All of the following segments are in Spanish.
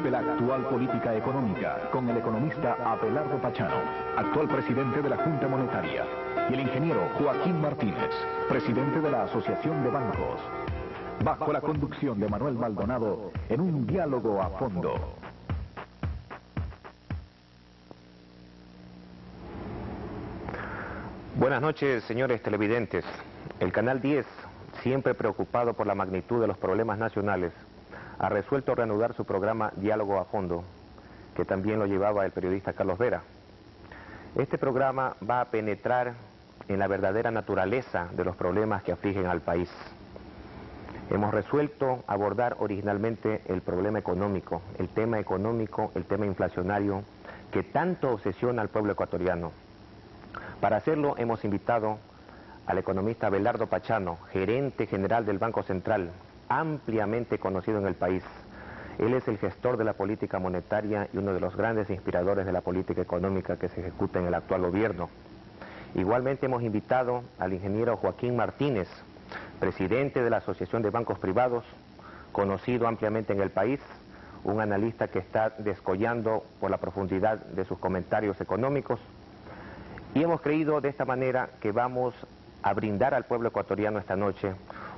de la actual política económica con el economista Abelardo Pachano, actual presidente de la Junta Monetaria, y el ingeniero Joaquín Martínez, presidente de la Asociación de Bancos, bajo la conducción de Manuel Maldonado en un diálogo a fondo. Buenas noches, señores televidentes. El Canal 10, siempre preocupado por la magnitud de los problemas nacionales, ha resuelto reanudar su programa Diálogo a Fondo, que también lo llevaba el periodista Carlos Vera. Este programa va a penetrar en la verdadera naturaleza de los problemas que afligen al país. Hemos resuelto abordar originalmente el problema económico, el tema inflacionario, que tanto obsesiona al pueblo ecuatoriano. Para hacerlo hemos invitado al economista Abelardo Pachano, gerente general del Banco Central, ampliamente conocido en el país. Él es el gestor de la política monetaria y uno de los grandes inspiradores de la política económica que se ejecuta en el actual gobierno. Igualmente hemos invitado al ingeniero Joaquín Martínez, presidente de la Asociación de Bancos Privados, conocido ampliamente en el país, un analista que está descollando por la profundidad de sus comentarios económicos. Y hemos creído de esta manera que vamos a brindar al pueblo ecuatoriano esta noche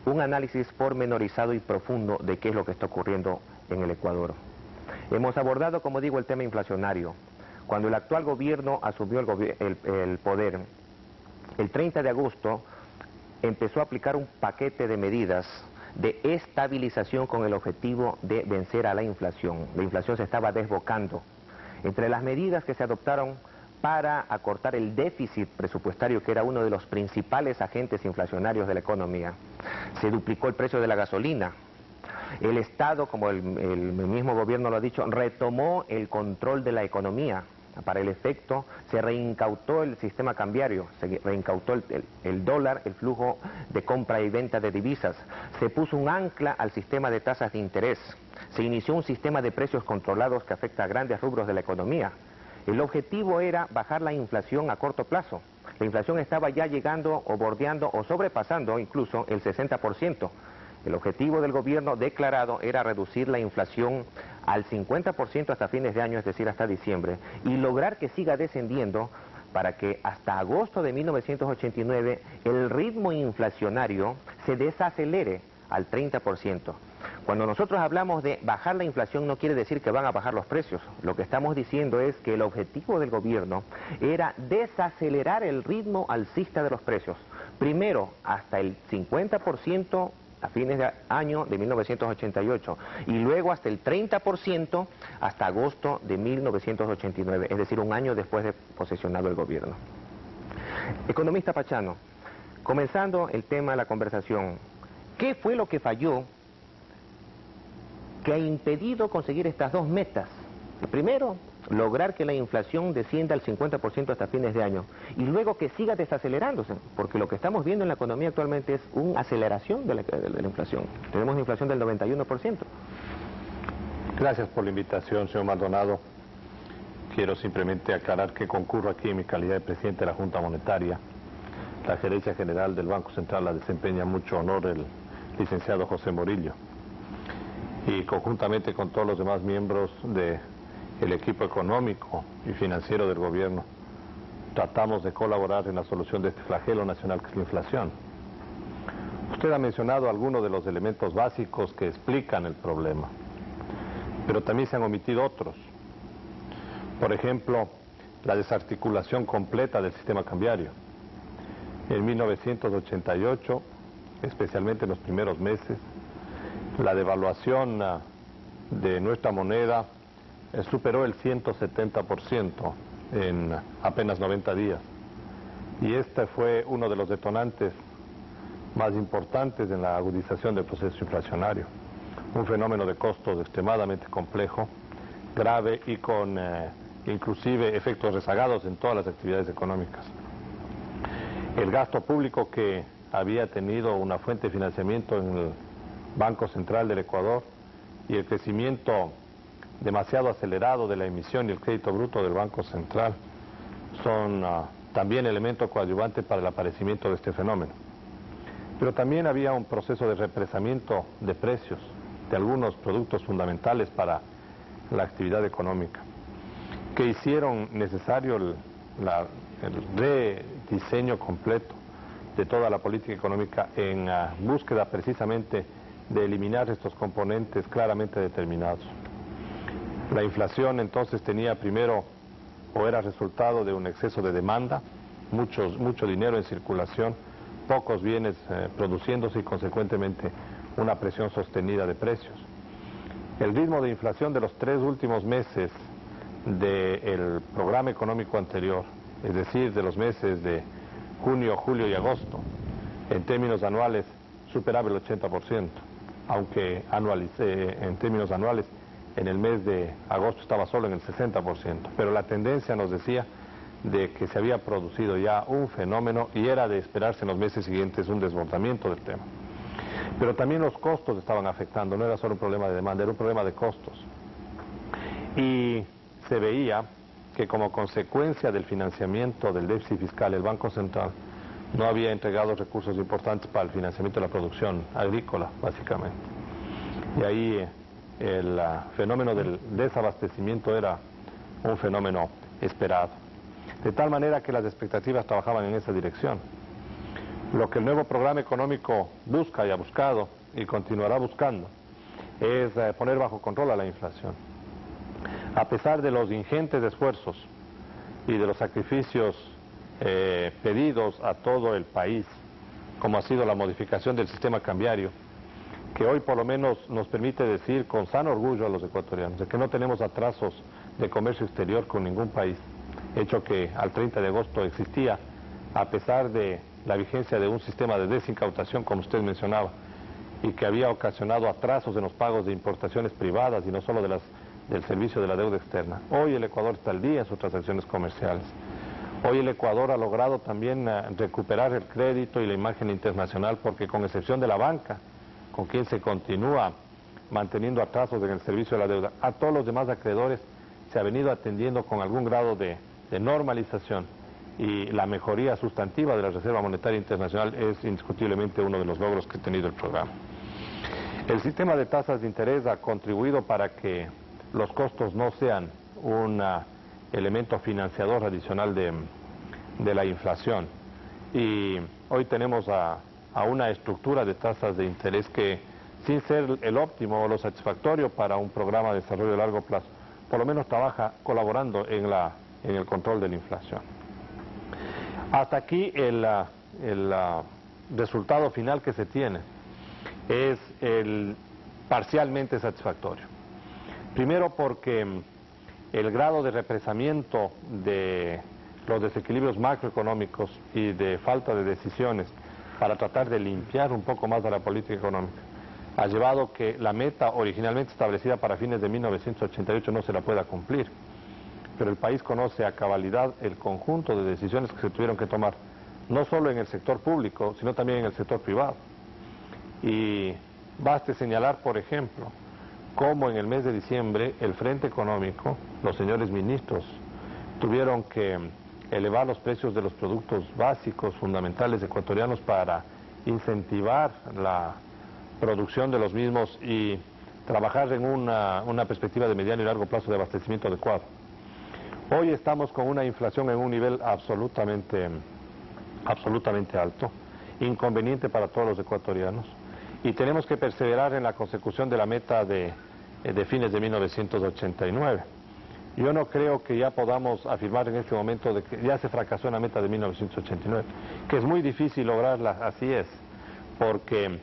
un análisis pormenorizado y profundo de qué es lo que está ocurriendo en el Ecuador. Hemos abordado, como digo, el tema inflacionario. Cuando el actual gobierno asumió el poder, el 30 de agosto empezó a aplicar un paquete de medidas de estabilización con el objetivo de vencer a la inflación. La inflación se estaba desbocando. Entre las medidas que se adoptaron para acortar el déficit presupuestario, que era uno de los principales agentes inflacionarios de la economía, se duplicó el precio de la gasolina. El Estado, como el mismo gobierno lo ha dicho, retomó el control de la economía. Para el efecto, se reincautó el sistema cambiario, se reincautó el dólar, el flujo de compra y venta de divisas. Se puso un ancla al sistema de tasas de interés. Se inició un sistema de precios controlados que afecta a grandes rubros de la economía. El objetivo era bajar la inflación a corto plazo. La inflación estaba ya llegando o bordeando o sobrepasando incluso el 60%. El objetivo del gobierno declarado era reducir la inflación al 50% hasta fines de año, es decir, hasta diciembre, y lograr que siga descendiendo para que hasta agosto de 1989 el ritmo inflacionario se desacelere al 30%. Cuando nosotros hablamos de bajar la inflación no quiere decir que van a bajar los precios. Lo que estamos diciendo es que el objetivo del gobierno era desacelerar el ritmo alcista de los precios. Primero hasta el 50% a fines de año de 1988 y luego hasta el 30% hasta agosto de 1989, es decir, un año después de posesionado el gobierno. Economista Pachano, comenzando el tema de la conversación, ¿qué fue lo que falló que ha impedido conseguir estas dos metas? Primero, lograr que la inflación descienda al 50% hasta fines de año y luego que siga desacelerándose, porque lo que estamos viendo en la economía actualmente es una aceleración de la inflación. Tenemos una inflación del 91%. Gracias por la invitación, señor Maldonado. Quiero simplemente aclarar que concurro aquí en mi calidad de presidente de la Junta Monetaria. La gerencia general del Banco Central la desempeña mucho honor el licenciado José Morillo. Y conjuntamente con todos los demás miembros del equipo económico y financiero del gobierno, tratamos de colaborar en la solución de este flagelo nacional que es la inflación. Usted ha mencionado algunos de los elementos básicos que explican el problema, pero también se han omitido otros. Por ejemplo, la desarticulación completa del sistema cambiario. En 1988, especialmente en los primeros meses, la devaluación de nuestra moneda superó el 170% en apenas 90 días. Y este fue uno de los detonantes más importantes en la agudización del proceso inflacionario. Un fenómeno de costos extremadamente complejo, grave y con inclusive efectos rezagados en todas las actividades económicas. El gasto público, que había tenido una fuente de financiamiento en el Banco Central del Ecuador, y el crecimiento demasiado acelerado de la emisión y el crédito bruto del Banco Central son también elementos coadyuvantes para el aparecimiento de este fenómeno. Pero también había un proceso de represamiento de precios de algunos productos fundamentales para la actividad económica, que hicieron necesario el rediseño completo de toda la política económica en búsqueda precisamente de eliminar estos componentes claramente determinados. La inflación entonces tenía primero, o era resultado de un exceso de demanda, mucho dinero en circulación, pocos bienes produciéndose y consecuentemente una presión sostenida de precios. El ritmo de inflación de los 3 últimos meses del programa económico anterior, es decir, de los meses de junio, julio y agosto, en términos anuales superaba el 80%, aunque en términos anuales en el mes de agosto estaba solo en el 60%, pero la tendencia nos decía de que se había producido ya un fenómeno y era de esperarse en los meses siguientes un desbordamiento del tema. Pero también los costos estaban afectando, no era solo un problema de demanda, era un problema de costos. Y se veía que como consecuencia del financiamiento del déficit fiscal, el Banco Central no había entregado recursos importantes para el financiamiento de la producción agrícola, básicamente. Y ahí el fenómeno del desabastecimiento era un fenómeno esperado. De tal manera que las expectativas trabajaban en esa dirección. Lo que el nuevo programa económico busca y ha buscado y continuará buscando es poner bajo control a la inflación. A pesar de los ingentes esfuerzos y de los sacrificios pedidos a todo el país, como ha sido la modificación del sistema cambiario, que hoy por lo menos nos permite decir con sano orgullo a los ecuatorianos de que no tenemos atrasos de comercio exterior con ningún país, hecho que al 30 de agosto existía, a pesar de la vigencia de un sistema de desincautación, como usted mencionaba, y que había ocasionado atrasos en los pagos de importaciones privadas y no solo del servicio de la deuda externa. Hoy el Ecuador está al día en sus transacciones comerciales. Hoy el Ecuador ha logrado también recuperar el crédito y la imagen internacional, porque con excepción de la banca, con quien se continúa manteniendo atrasos en el servicio de la deuda, a todos los demás acreedores se ha venido atendiendo con algún grado de normalización, y la mejoría sustantiva de la Reserva Monetaria Internacional es indiscutiblemente uno de los logros que ha tenido el programa. El sistema de tasas de interés ha contribuido para que los costos no sean un elemento financiador adicional de la inflación, y hoy tenemos a una estructura de tasas de interés que, sin ser el óptimo o lo satisfactorio para un programa de desarrollo de largo plazo, por lo menos trabaja colaborando en el control de la inflación. Hasta aquí el resultado final que se tiene es el parcialmente satisfactorio. Primero porque el grado de represamiento de los desequilibrios macroeconómicos y de falta de decisiones para tratar de limpiar un poco más a la política económica ha llevado que la meta originalmente establecida para fines de 1988 no se la pueda cumplir. Pero el país conoce a cabalidad el conjunto de decisiones que se tuvieron que tomar, no solo en el sector público, sino también en el sector privado. Y baste señalar, por ejemplo, cómo en el mes de diciembre el Frente Económico, los señores ministros, tuvieron que elevar los precios de los productos básicos, fundamentales ecuatorianos para incentivar la producción de los mismos y trabajar en una perspectiva de mediano y largo plazo de abastecimiento adecuado. Hoy estamos con una inflación en un nivel absolutamente alto, inconveniente para todos los ecuatorianos, y tenemos que perseverar en la consecución de la meta de fines de 1989. Yo no creo que ya podamos afirmar en este momento de que ya se fracasó en la meta de 1989, que es muy difícil lograrla, así es, porque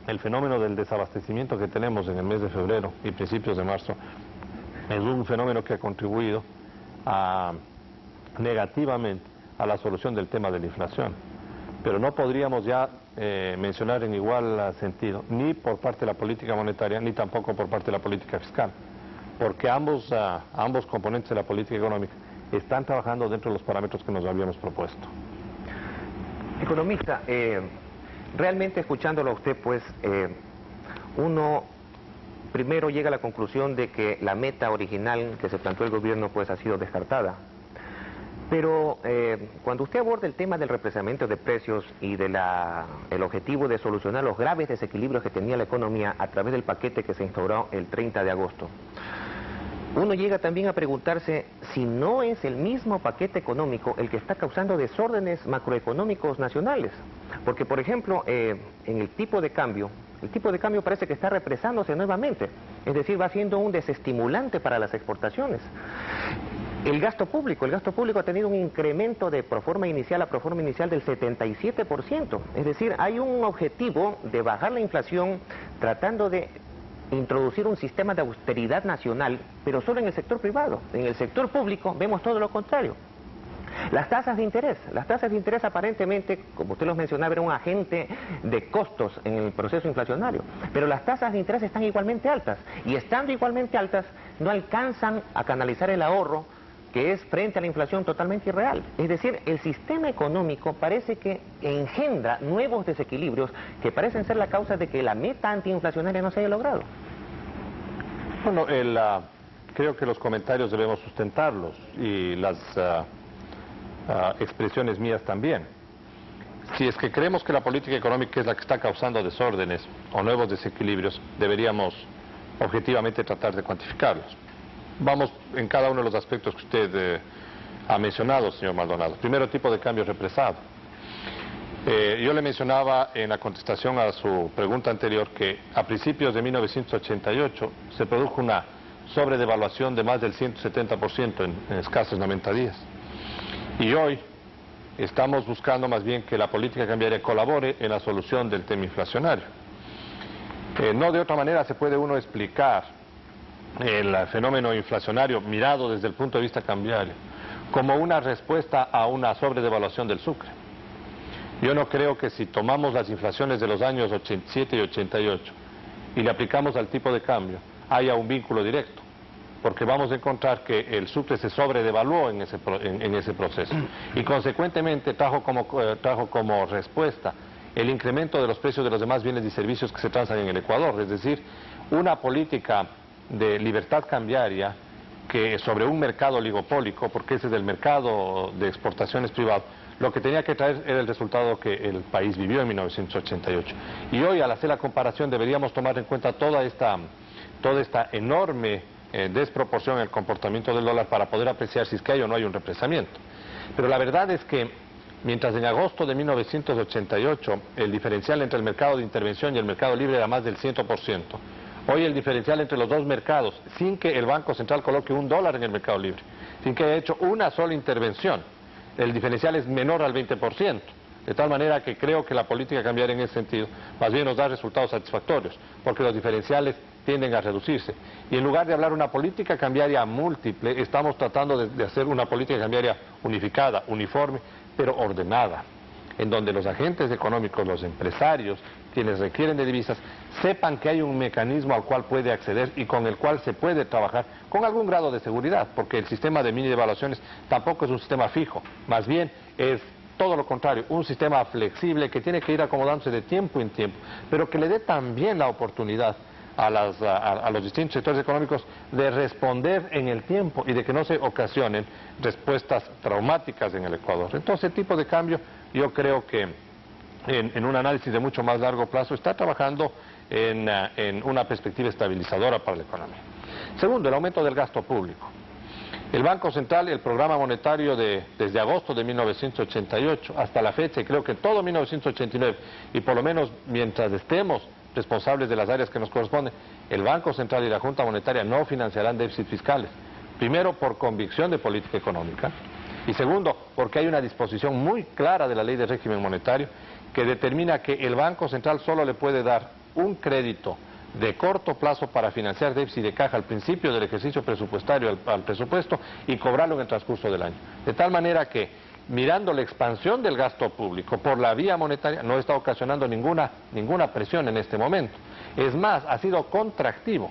el fenómeno del desabastecimiento que tenemos en el mes de febrero y principios de marzo es un fenómeno que ha contribuido negativamente a la solución del tema de la inflación. Pero no podríamos ya mencionar en igual sentido, ni por parte de la política monetaria, ni tampoco por parte de la política fiscal, porque ambos componentes de la política económica están trabajando dentro de los parámetros que nos habíamos propuesto. Economista, realmente escuchándolo a usted, pues, uno primero llega a la conclusión de que la meta original que se planteó el gobierno pues ha sido descartada. Pero cuando usted aborda el tema del represamiento de precios y de el objetivo de solucionar los graves desequilibrios que tenía la economía a través del paquete que se instauró el 30 de agosto, uno llega también a preguntarse si no es el mismo paquete económico el que está causando desórdenes macroeconómicos nacionales. Porque, por ejemplo, en el tipo de cambio parece que está represándose nuevamente. Es decir, va siendo un desestimulante para las exportaciones. El gasto público ha tenido un incremento de proforma inicial a proforma inicial del 77%. Es decir, hay un objetivo de bajar la inflación tratando de introducir un sistema de austeridad nacional, pero solo en el sector privado. En el sector público vemos todo lo contrario. Las tasas de interés aparentemente, como usted los mencionaba, era un agente de costos en el proceso inflacionario, pero las tasas de interés están igualmente altas, y estando igualmente altas, no alcanzan a canalizar el ahorro, que es frente a la inflación totalmente irreal. Es decir, el sistema económico parece que engendra nuevos desequilibrios que parecen ser la causa de que la meta antiinflacionaria no se haya logrado. Bueno, creo que los comentarios debemos sustentarlos, y las expresiones mías también. Si es que creemos que la política económica es la que está causando desórdenes o nuevos desequilibrios, deberíamos objetivamente tratar de cuantificarlos. Vamos en cada uno de los aspectos que usted ha mencionado, señor Maldonado. Primero, tipo de cambio represado. Yo le mencionaba en la contestación a su pregunta anterior que a principios de 1988 se produjo una sobredevaluación de más del 170% en escasos 90 días. Y hoy estamos buscando más bien que la política cambiaria colabore en la solución del tema inflacionario. No de otra manera se puede uno explicar el fenómeno inflacionario mirado desde el punto de vista cambiario como una respuesta a una sobredevaluación del sucre. Yo no creo que si tomamos las inflaciones de los años 87 y 88 y le aplicamos al tipo de cambio haya un vínculo directo, porque vamos a encontrar que el sucre se sobredevaluó en ese proceso y consecuentemente trajo como respuesta el incremento de los precios de los demás bienes y servicios que se transan en el Ecuador. Es decir, una política de libertad cambiaria que sobre un mercado oligopólico, porque ese es el mercado de exportaciones privado, lo que tenía que traer era el resultado que el país vivió en 1988. Y hoy, al hacer la comparación, deberíamos tomar en cuenta toda esta enorme desproporción en el comportamiento del dólar para poder apreciar si es que hay o no hay un represamiento. Pero la verdad es que mientras en agosto de 1988 el diferencial entre el mercado de intervención y el mercado libre era más del 100%, hoy el diferencial entre los dos mercados, sin que el Banco Central coloque $1 en el mercado libre, sin que haya hecho una sola intervención, el diferencial es menor al 20%. De tal manera que creo que la política cambiaria en ese sentido más bien nos da resultados satisfactorios, porque los diferenciales tienden a reducirse. Y en lugar de hablar una política cambiaria múltiple, estamos tratando de hacer una política cambiaria unificada, uniforme, pero ordenada, en donde los agentes económicos, los empresarios, quienes requieren de divisas, sepan que hay un mecanismo al cual puede acceder y con el cual se puede trabajar con algún grado de seguridad, porque el sistema de mini devaluaciones tampoco es un sistema fijo, más bien es todo lo contrario, un sistema flexible que tiene que ir acomodándose de tiempo en tiempo, pero que le dé también la oportunidad a los distintos sectores económicos de responder en el tiempo y de que no se ocasionen respuestas traumáticas en el Ecuador. Entonces, el tipo de cambio, yo creo que en un análisis de mucho más largo plazo está trabajando en una perspectiva estabilizadora para la economía. Segundo, el aumento del gasto público. El Banco Central, el programa monetario desde agosto de 1988 hasta la fecha, y creo que todo 1989, y por lo menos mientras estemos responsables de las áreas que nos corresponden, el Banco Central y la Junta Monetaria no financiarán déficits fiscales. Primero, por convicción de política económica, y segundo, porque hay una disposición muy clara de la Ley de Régimen Monetario que determina que el Banco Central solo le puede dar un crédito de corto plazo para financiar déficit de caja al principio del ejercicio presupuestario al presupuesto y cobrarlo en el transcurso del año. De tal manera que, mirando la expansión del gasto público por la vía monetaria, no está ocasionando ninguna presión en este momento. Es más, ha sido contractivo,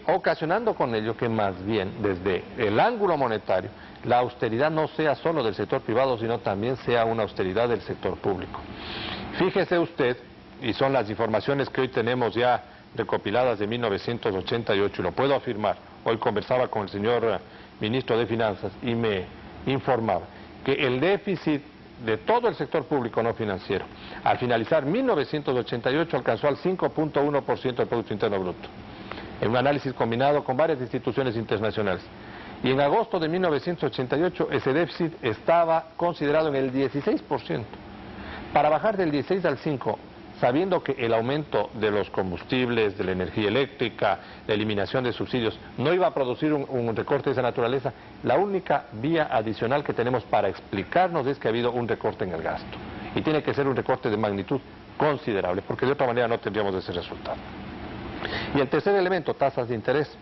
ocasionando con ello que más bien desde el ángulo monetario la austeridad no sea solo del sector privado, sino también sea una austeridad del sector público. Fíjese usted, y son las informaciones que hoy tenemos ya recopiladas de 1988, y lo puedo afirmar, hoy conversaba con el señor ministro de Finanzas y me informaba que el déficit de todo el sector público no financiero, al finalizar 1988 alcanzó al 5.1% del Producto Interno Bruto. en un análisis combinado con varias instituciones internacionales. Y en agosto de 1988 ese déficit estaba considerado en el 16%. Para bajar del 16 al 5, sabiendo que el aumento de los combustibles, de la energía eléctrica, la eliminación de subsidios, no iba a producir un recorte de esa naturaleza, la única vía adicional que tenemos para explicarnos es que ha habido un recorte en el gasto. Y tiene que ser un recorte de magnitud considerable, porque de otra manera no tendríamos ese resultado. Y el tercer elemento, tasas de interés.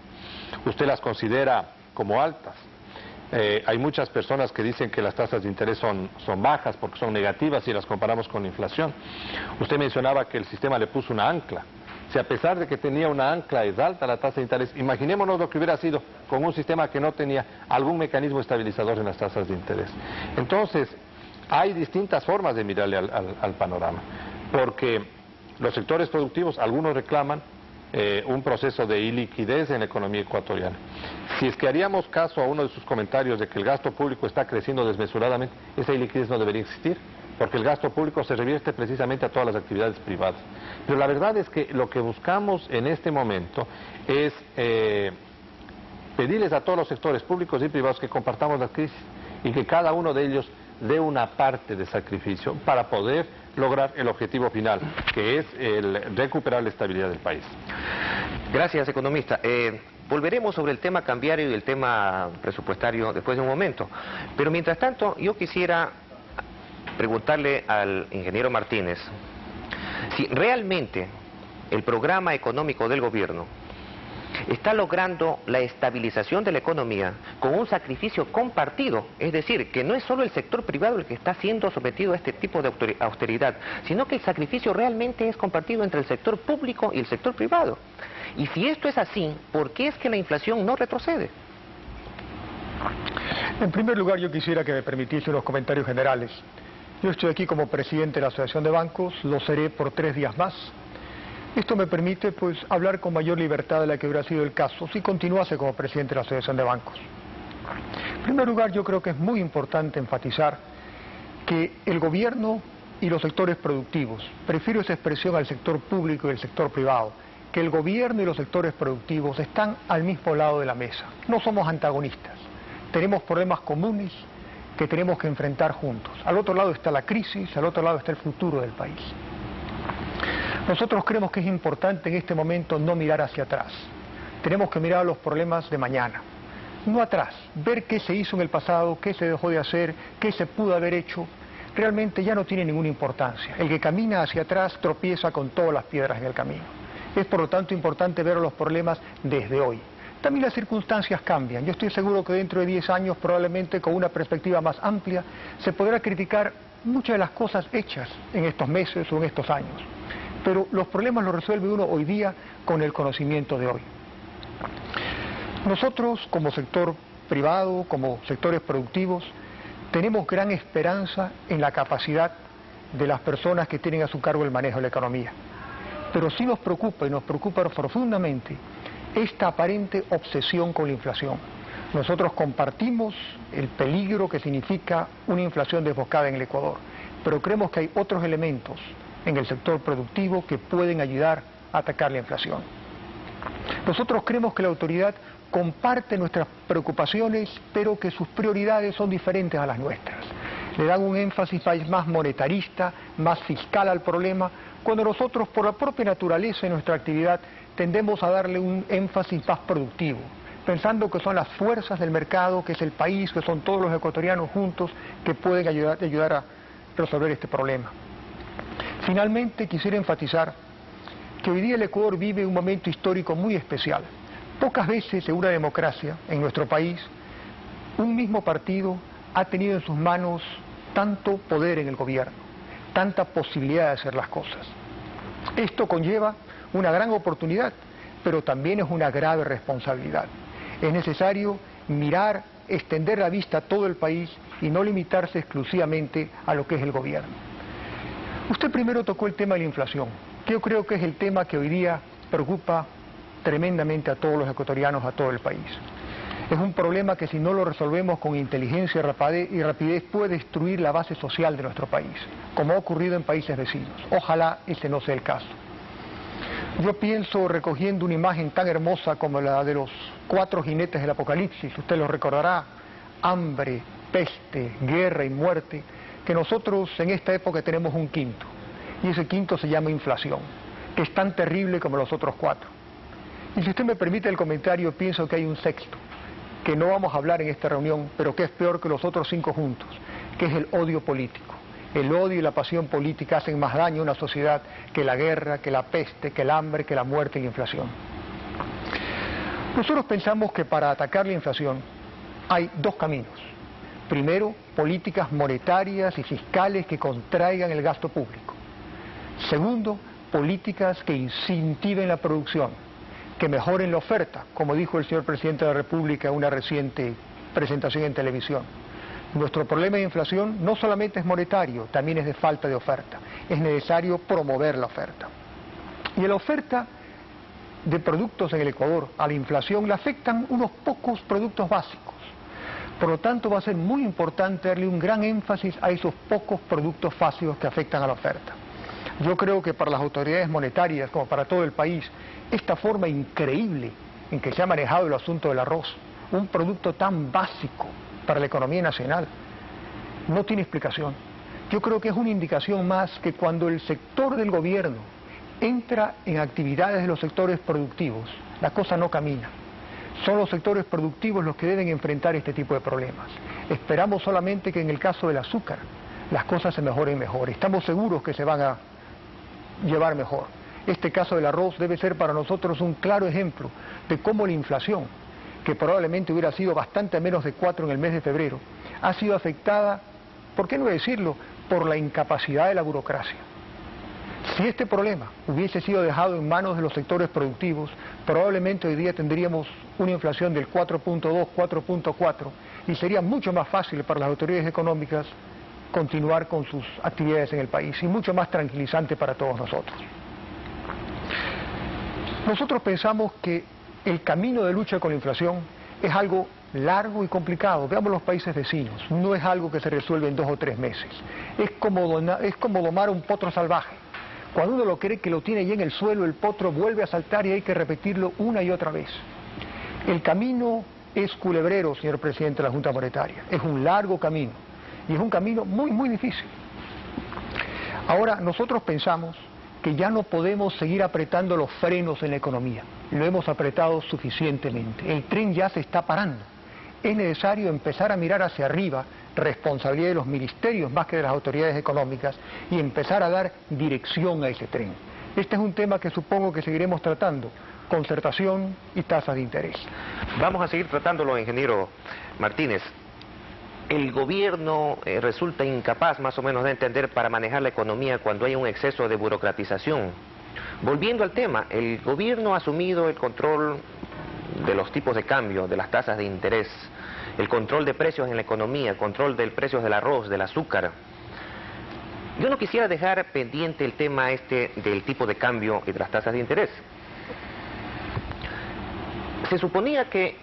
Usted las considera como altas. Hay muchas personas que dicen que las tasas de interés son bajas porque son negativas si las comparamos con la inflación. Usted mencionaba que el sistema le puso una ancla. Si a pesar de que tenía una ancla es alta la tasa de interés, imaginémonos lo que hubiera sido con un sistema que no tenía algún mecanismo estabilizador en las tasas de interés. Entonces, hay distintas formas de mirarle al panorama, porque los sectores productivos, algunos reclaman un proceso de iliquidez en la economía ecuatoriana. Si es que haríamos caso a uno de sus comentarios de que el gasto público está creciendo desmesuradamente, esa iliquidez no debería existir, porque el gasto público se revierte precisamente a todas las actividades privadas. Pero la verdad es que lo que buscamos en este momento es pedirles a todos los sectores públicos y privados que compartamos la crisis y que cada uno de ellos dé una parte de sacrificio para poder lograr el objetivo final, que es el recuperar la estabilidad del país. Gracias, economista. Volveremos sobre el tema cambiario y el tema presupuestario después de un momento. Pero mientras tanto, yo quisiera preguntarle al ingeniero Martínez si realmente el programa económico del gobierno está logrando la estabilización de la economía con un sacrificio compartido, es decir, que no es solo el sector privado el que está siendo sometido a este tipo de austeridad, sino que el sacrificio realmente es compartido entre el sector público y el sector privado. Y si esto es así, ¿por qué es que la inflación no retrocede? En primer lugar, yo quisiera que me permitiese unos comentarios generales. Yo estoy aquí como presidente de la Asociación de Bancos, lo seré por 3 días más. Esto me permite, pues, hablar con mayor libertad de la que hubiera sido el caso si continuase como presidente de la Asociación de Bancos. En primer lugar, yo creo que es muy importante enfatizar que el gobierno y los sectores productivos, prefiero esa expresión al sector público y el sector privado, que el gobierno y los sectores productivos están al mismo lado de la mesa. No somos antagonistas, tenemos problemas comunes que tenemos que enfrentar juntos. Al otro lado está la crisis, al otro lado está el futuro del país. Nosotros creemos que es importante en este momento no mirar hacia atrás. Tenemos que mirar a los problemas de mañana, no atrás, ver qué se hizo en el pasado, qué se dejó de hacer, qué se pudo haber hecho. Realmente ya no tiene ninguna importancia. El que camina hacia atrás tropieza con todas las piedras en el camino. Es por lo tanto importante ver los problemas desde hoy. También las circunstancias cambian. Yo estoy seguro que dentro de 10 años, probablemente con una perspectiva más amplia, se podrá criticar muchas de las cosas hechas en estos meses o en estos años. Pero los problemas los resuelve uno hoy día con el conocimiento de hoy. Nosotros, como sector privado, como sectores productivos, tenemos gran esperanza en la capacidad de las personas que tienen a su cargo el manejo de la economía. Pero sí nos preocupa, y nos preocupa profundamente, esta aparente obsesión con la inflación. Nosotros compartimos el peligro que significa una inflación desbocada en el Ecuador, pero creemos que hay otros elementos en el sector productivo que pueden ayudar a atacar la inflación. Nosotros creemos que la autoridad comparte nuestras preocupaciones, pero que sus prioridades son diferentes a las nuestras. Le dan un énfasis más monetarista, más fiscal al problema, cuando nosotros, por la propia naturaleza de nuestra actividad, tendemos a darle un énfasis más productivo, pensando que son las fuerzas del mercado, que es el país, que son todos los ecuatorianos juntos, que pueden ayudar a resolver este problema. Finalmente, quisiera enfatizar que hoy día el Ecuador vive un momento histórico muy especial. Pocas veces en una democracia, en nuestro país, un mismo partido ha tenido en sus manos tanto poder en el gobierno, tanta posibilidad de hacer las cosas. Esto conlleva una gran oportunidad, pero también es una grave responsabilidad. Es necesario mirar, extender la vista a todo el país y no limitarse exclusivamente a lo que es el gobierno. Usted primero tocó el tema de la inflación, que yo creo que es el tema que hoy día preocupa tremendamente a todos los ecuatorianos, a todo el país. Es un problema que si no lo resolvemos con inteligencia y rapidez puede destruir la base social de nuestro país, como ha ocurrido en países vecinos. Ojalá ese no sea el caso. Yo pienso, recogiendo una imagen tan hermosa como la de los 4 jinetes del Apocalipsis, usted lo recordará, hambre, peste, guerra y muerte, que nosotros en esta época tenemos un quinto, y ese quinto se llama inflación, que es tan terrible como los otros 4. Y si usted me permite el comentario, pienso que hay un sexto, que no vamos a hablar en esta reunión, pero que es peor que los otros 5 juntos, que es el odio político. El odio y la pasión política hacen más daño a una sociedad que la guerra, que la peste, que el hambre, que la muerte y la inflación. Nosotros pensamos que para atacar la inflación hay 2 caminos. Primero, políticas monetarias y fiscales que contraigan el gasto público. Segundo, políticas que incentiven la producción, que mejoren la oferta, como dijo el señor Presidente de la República en una reciente presentación en televisión. Nuestro problema de inflación no solamente es monetario, también es de falta de oferta. Es necesario promover la oferta. Y en la oferta de productos en el Ecuador, a la inflación le afectan unos pocos productos básicos. Por lo tanto, va a ser muy importante darle un gran énfasis a esos pocos productos básicos que afectan a la oferta. Yo creo que para las autoridades monetarias, como para todo el país, esta forma increíble en que se ha manejado el asunto del arroz, un producto tan básico para la economía nacional, no tiene explicación. Yo creo que es una indicación más que cuando el sector del gobierno entra en actividades de los sectores productivos, la cosa no camina. Son los sectores productivos los que deben enfrentar este tipo de problemas. Esperamos solamente que en el caso del azúcar las cosas se mejoren mejor. Estamos seguros que se van a llevar mejor. Este caso del arroz debe ser para nosotros un claro ejemplo de cómo la inflación, que probablemente hubiera sido bastante menos de 4 en el mes de febrero, ha sido afectada, ¿por qué no decirlo?, por la incapacidad de la burocracia. Si este problema hubiese sido dejado en manos de los sectores productivos, probablemente hoy día tendríamos una inflación del 4.2, 4.4, y sería mucho más fácil para las autoridades económicas continuar con sus actividades en el país, y mucho más tranquilizante para todos nosotros. Nosotros pensamos que el camino de lucha con la inflación es algo largo y complicado. Veamos los países vecinos, no es algo que se resuelve en 2 o 3 meses. Es como domar un potro salvaje. Cuando uno lo cree que lo tiene ya en el suelo, el potro vuelve a saltar y hay que repetirlo una y otra vez. El camino es culebrero, señor Presidente de la Junta Monetaria. Es un largo camino y es un camino muy, muy difícil. Ahora, nosotros pensamos que ya no podemos seguir apretando los frenos en la economía. Lo hemos apretado suficientemente. El tren ya se está parando. Es necesario empezar a mirar hacia arriba, responsabilidad de los ministerios más que de las autoridades económicas, y empezar a dar dirección a ese tren. Este es un tema que supongo que seguiremos tratando, concertación y tasas de interés. Vamos a seguir tratándolo, ingeniero Martínez. El gobierno resulta incapaz más o menos de entender para manejar la economía cuando hay un exceso de burocratización. Volviendo al tema, el gobierno ha asumido el control de los tipos de cambio, de las tasas de interés, el control de precios en la economía, el control de precios del arroz, del azúcar. Yo no quisiera dejar pendiente el tema del tipo de cambio y de las tasas de interés. Se suponía que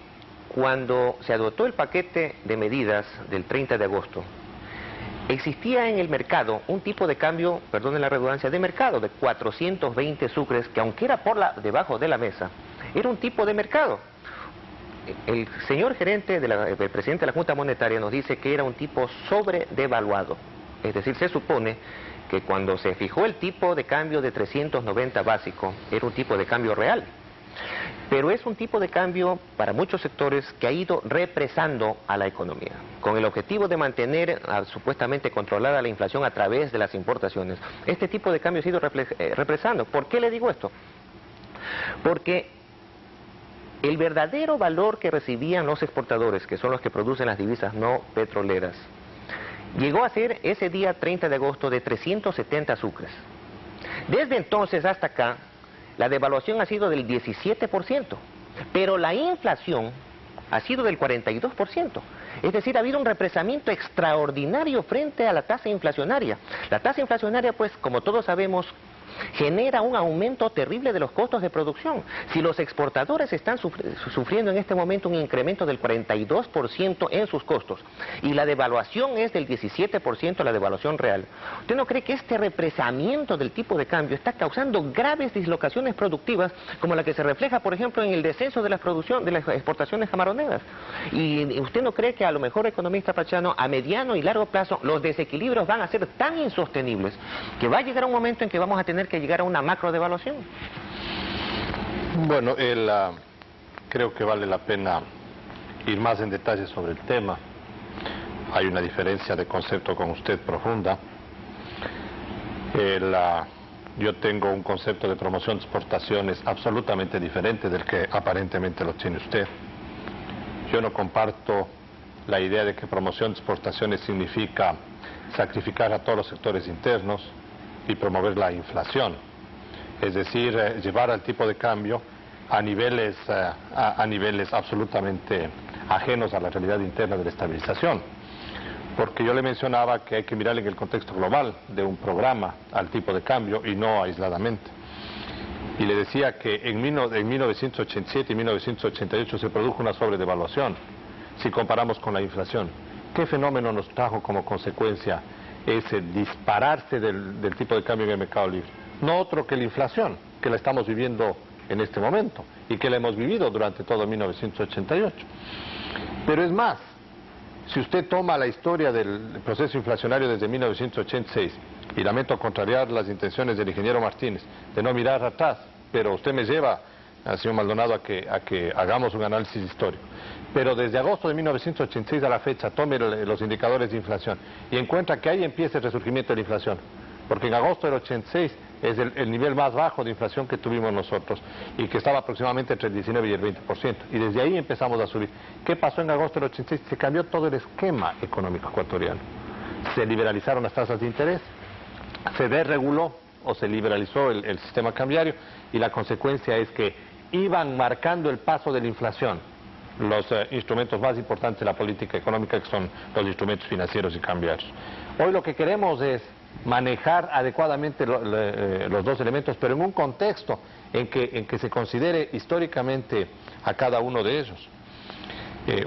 cuando se adoptó el paquete de medidas del 30 de agosto, existía en el mercado un tipo de cambio, perdonen la redundancia, de mercado de 420 sucres, que aunque era debajo de la mesa, era un tipo de mercado. El señor gerente, el presidente de la Junta Monetaria nos dice que era un tipo sobredevaluado. Es decir, se supone que cuando se fijó el tipo de cambio de 390 básico, era un tipo de cambio real. Pero es un tipo de cambio para muchos sectores que ha ido represando a la economía, con el objetivo de mantener supuestamente controlada la inflación a través de las importaciones. Este tipo de cambio ha ido represando. ¿Por qué le digo esto? Porque el verdadero valor que recibían los exportadores, que son los que producen las divisas no petroleras, llegó a ser ese día 30 de agosto de 370 sucres. Desde entonces hasta acá, la devaluación ha sido del 17%, pero la inflación ha sido del 42%. Es decir, ha habido un represamiento extraordinario frente a la tasa inflacionaria. La tasa inflacionaria, pues, como todos sabemos, genera un aumento terrible de los costos de producción. Si los exportadores están sufriendo en este momento un incremento del 42% en sus costos y la devaluación es del 17% la devaluación real, ¿usted no cree que este represamiento del tipo de cambio está causando graves dislocaciones productivas como la que se refleja, por ejemplo, en el descenso de la producción, de las exportaciones camaroneras? ¿Y usted no cree que a lo mejor, economista Pachano, a mediano y largo plazo los desequilibrios van a ser tan insostenibles que va a llegar un momento en que vamos a tener que llegar a una macro devaluación? Bueno, creo que vale la pena ir más en detalle sobre el tema. Hay una diferencia de concepto con usted profunda. Yo tengo un concepto de promoción de exportaciones absolutamente diferente del que aparentemente lo tiene usted. Yo no comparto la idea de que promoción de exportaciones significa sacrificar a todos los sectores internos y promover la inflación. Es decir, llevar al tipo de cambio a niveles absolutamente ajenos a la realidad interna de la estabilización. Porque yo le mencionaba que hay que mirar en el contexto global de un programa al tipo de cambio y no aisladamente. Y le decía que en 1987 y 1988 se produjo una sobredevaluación, si comparamos con la inflación. ¿Qué fenómeno nos trajo como consecuencia ese dispararse del tipo de cambio en el mercado libre? No otro que la inflación, que la estamos viviendo en este momento y que la hemos vivido durante todo 1988. Pero es más, si usted toma la historia del proceso inflacionario desde 1986, y lamento contrariar las intenciones del ingeniero Martínez de no mirar atrás, pero usted me lleva, señor Maldonado, a que hagamos un análisis histórico. Pero desde agosto de 1986 a la fecha, tome los indicadores de inflación y encuentra que ahí empieza el resurgimiento de la inflación. Porque en agosto del 86 es el nivel más bajo de inflación que tuvimos nosotros y que estaba aproximadamente entre el 19 y el 20%. Y desde ahí empezamos a subir. ¿Qué pasó en agosto del 86? Se cambió todo el esquema económico ecuatoriano. Se liberalizaron las tasas de interés, se desreguló o se liberalizó el sistema cambiario y la consecuencia es que iban marcando el paso de la inflación los instrumentos más importantes de la política económica, que son los instrumentos financieros y cambiarios. Hoy lo que queremos es manejar adecuadamente los dos elementos, pero en un contexto en que se considere históricamente a cada uno de ellos.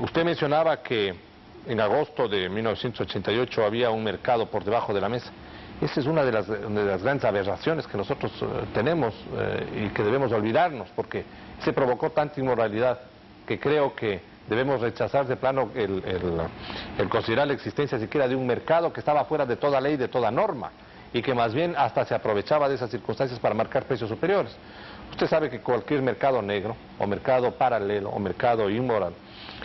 Usted mencionaba que en agosto de 1988 había un mercado por debajo de la mesa. Esa es una de las grandes aberraciones que nosotros tenemos y que debemos olvidarnos, porque se provocó tanta inmoralidad que creo que debemos rechazar de plano el considerar la existencia siquiera de un mercado que estaba fuera de toda ley, de toda norma, y que más bien hasta se aprovechaba de esas circunstancias para marcar precios superiores. Usted sabe que cualquier mercado negro, o mercado paralelo, o mercado inmoral,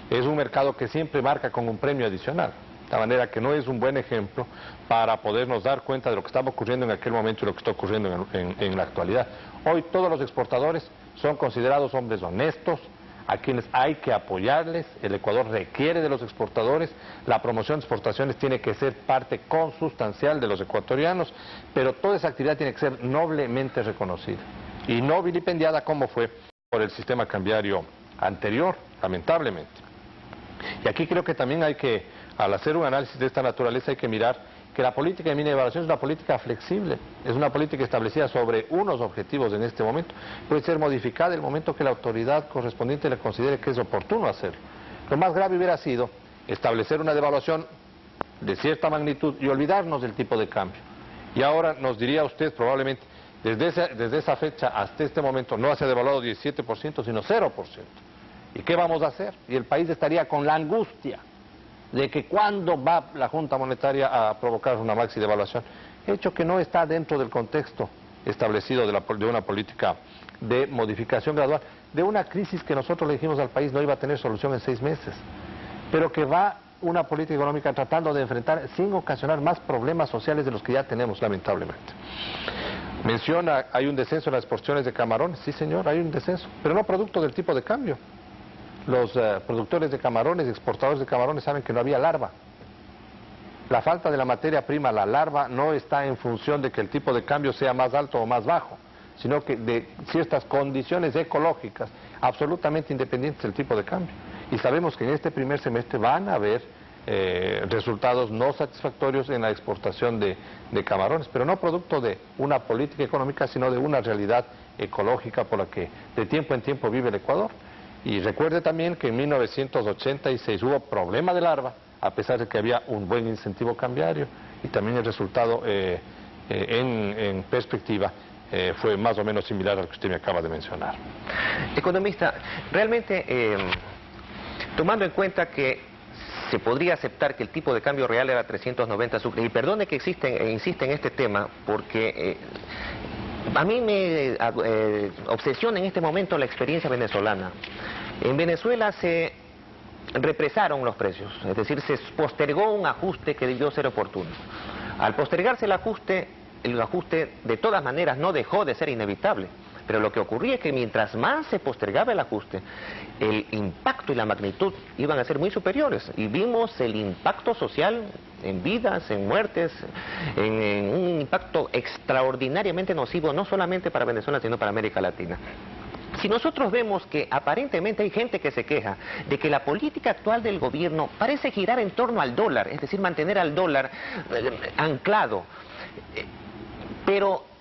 es un mercado que siempre marca con un premio adicional. De manera que no es un buen ejemplo para podernos dar cuenta de lo que estaba ocurriendo en aquel momento y lo que está ocurriendo en la actualidad. Hoy todos los exportadores son considerados hombres honestos, a quienes hay que apoyarles. El Ecuador requiere de los exportadores, la promoción de exportaciones tiene que ser parte consustancial de los ecuatorianos, pero toda esa actividad tiene que ser noblemente reconocida y no vilipendiada como fue por el sistema cambiario anterior, lamentablemente. Y aquí creo que también hay que, al hacer un análisis de esta naturaleza, hay que mirar que la política de minevaluación es una política flexible, es una política establecida sobre unos objetivos en este momento, puede ser modificada en el momento que la autoridad correspondiente le considere que es oportuno hacerlo. Lo más grave hubiera sido establecer una devaluación de cierta magnitud y olvidarnos del tipo de cambio. Y ahora nos diría usted probablemente, desde esa fecha hasta este momento no se ha devaluado 17%, sino 0%. ¿Y qué vamos a hacer? Y el país estaría con la angustia de que cuándo va la Junta Monetaria a provocar una maxi devaluación, hecho que no está dentro del contexto establecido de una política de modificación gradual, de una crisis que nosotros le dijimos al país no iba a tener solución en 6 meses, pero que va una política económica tratando de enfrentar sin ocasionar más problemas sociales de los que ya tenemos, lamentablemente. Menciona, hay un descenso en las exportaciones de camarones, sí señor, hay un descenso, pero no producto del tipo de cambio. Los productores de camarones, exportadores de camarones saben que no había larva. La falta de la materia prima, la larva, no está en función de que el tipo de cambio sea más alto o más bajo, sino que de ciertas condiciones ecológicas absolutamente independientes del tipo de cambio. Y sabemos que en este primer semestre van a haber resultados no satisfactorios en la exportación de camarones, pero no producto de una política económica, sino de una realidad ecológica por la que de tiempo en tiempo vive el Ecuador. Y recuerde también que en 1986 hubo problema de larva, a pesar de que había un buen incentivo cambiario, y también el resultado en perspectiva fue más o menos similar al que usted me acaba de mencionar. Economista, realmente, tomando en cuenta que se podría aceptar que el tipo de cambio real era 390 sucres, y perdone que insiste en este tema, porque a mí me obsesiona en este momento la experiencia venezolana. En Venezuela se represaron los precios, es decir, se postergó un ajuste que debió ser oportuno. Al postergarse el ajuste de todas maneras no dejó de ser inevitable, pero lo que ocurría es que mientras más se postergaba el ajuste, el impacto y la magnitud iban a ser muy superiores, y vimos el impacto social en vidas, en muertes, en un impacto extraordinariamente nocivo, no solamente para Venezuela, sino para América Latina. Si nosotros vemos que aparentemente hay gente que se queja de que la política actual del gobierno parece girar en torno al dólar, es decir, mantener al dólar anclado, pero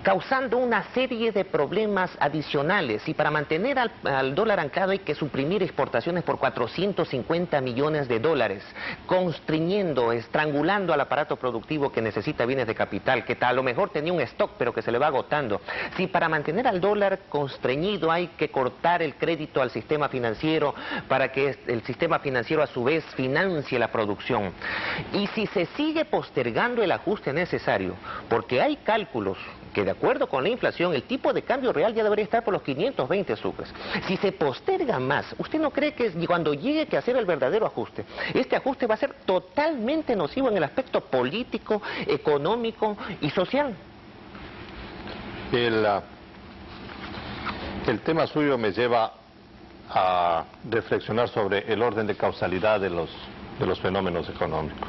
causando una serie de problemas adicionales, y para mantener al dólar anclado hay que suprimir exportaciones por 450 millones de dólares, constriñendo, estrangulando al aparato productivo que necesita bienes de capital, que a lo mejor tenía un stock pero que se le va agotando. Si para mantener al dólar constreñido hay que cortar el crédito al sistema financiero para que el sistema financiero a su vez financie la producción, y si se sigue postergando el ajuste necesario, porque hay cálculos que de acuerdo con la inflación el tipo de cambio real ya debería estar por los 520 sucres. Si se posterga más, ¿usted no cree que cuando llegue que hacer el verdadero ajuste, este ajuste va a ser totalmente nocivo en el aspecto político, económico y social? El tema suyo me lleva a reflexionar sobre el orden de causalidad de los fenómenos económicos.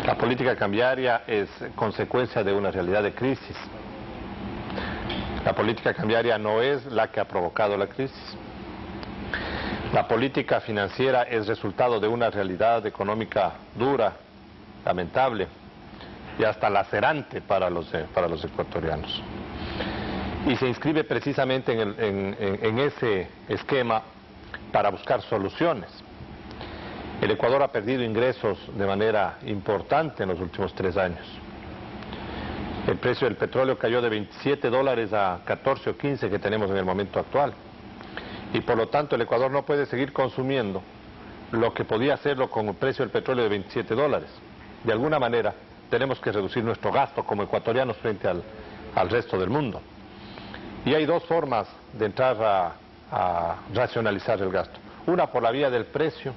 La política cambiaria es consecuencia de una realidad de crisis. La política cambiaria no es la que ha provocado la crisis. La política financiera es resultado de una realidad económica dura, lamentable y hasta lacerante para los ecuatorianos. Y se inscribe precisamente en ese esquema para buscar soluciones. El Ecuador ha perdido ingresos de manera importante en los últimos 3 años. El precio del petróleo cayó de 27 dólares a 14 o 15 que tenemos en el momento actual. Y por lo tanto el Ecuador no puede seguir consumiendo lo que podía hacerlo con el precio del petróleo de 27 dólares. De alguna manera tenemos que reducir nuestro gasto como ecuatorianos frente al resto del mundo. Y hay 2 formas de entrar a racionalizar el gasto. Una por la vía del precio,